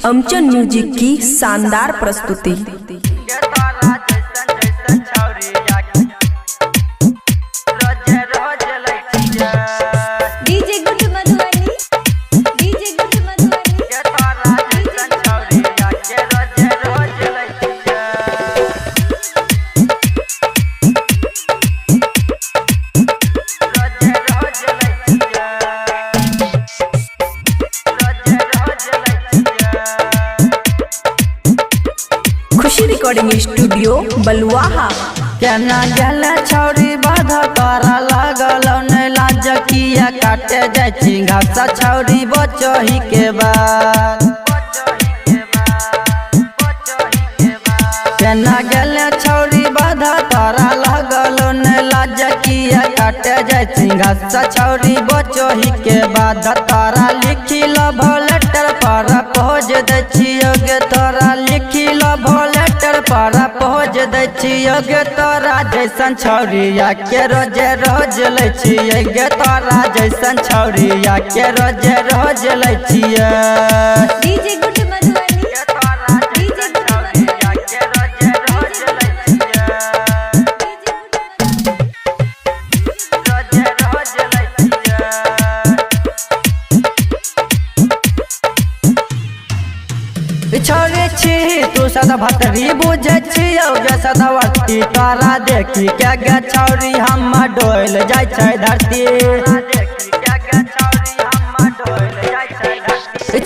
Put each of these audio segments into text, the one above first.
अमचन music की शानदार प्रस्तुति। खुशी रिकॉर्डिंग स्टूडियो बलुआहा। केना गेले छौरी बाधा तारा लागल ने लाज किया काटे जाय छी घास छौरी बचही के बाद। केना गेले छौरी बाधा तारा लागल ने लाज किया काटे जाय छी घास छौरी बचही के बाद। तारा लिखी लव लेटर पर पहुँच दै छियो गे, तोरा लिखी लव लेटर पर पहुँच दै छियो गे। तोरा जैसन छौरिया के रोजे रोज लै छियै गे, तोरा जैसन छौरिया के रोजे रोज लै छियै। डीजे गुड मधुबनी डीजे गुड मधुबनी के रोजे रोज लै छियै, रोजे रोज लै छियै। छोड़े छी तू सदा भतरी बुझे छियो गे सदावर्ती। तारा देखी के गे छौरी हम डोल जाय छै धरती।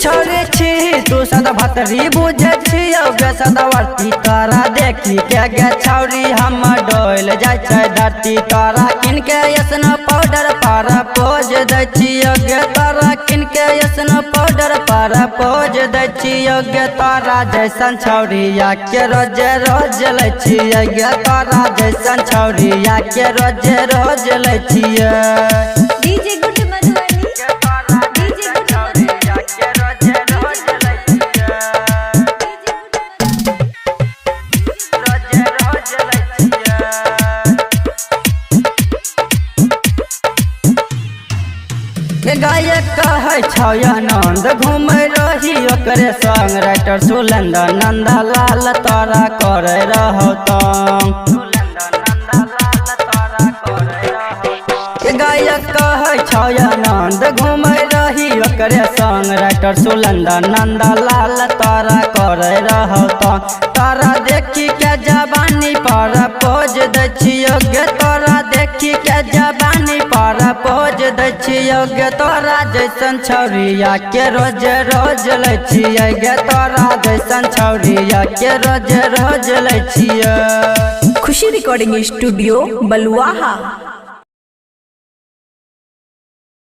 छोड़े छी तू सदा भतरी बुझे छियो गे सदावर्ती। तारा देखी के गे छौरी हम डोल जाय छै धरती। तारा किनके यसना पाउडर पर पोज दै छियो गे, तारा किनके यसना पाउडर पर पोज दै छियो गे। तारा जैसन छौरिया के रोजे रोज लै छियै गे, तारा जैसन छौरिया के रोजे रोज लै छियै। डीजे गुड मधुबनी डीजे गुड छौरिया के रोजे रोज लै छियै, रोजे रोज लै छियै। गायक कहै छौ आनंद घूमै रही ओकरे संग राइटर सुलेंदर नंदलाल तारा करे रहो तंग। गायक कहै छौ आनंद घूमै रही ओकरे संग राइटर सुलेंदर नंदलाल तारा करे रहो तंग। तारा देखी के जवानी पर पोज दै छियो गे, तोरा देखी के जवानी पर पोज दै छियो गे। तोरा जैसन छौरिया के रोज रोज लै छियै गे, तोरा जैसन छौरिया के रोज रोज लै छियै। खुशी रिकॉर्डिंग स्टूडियो बलुआहा।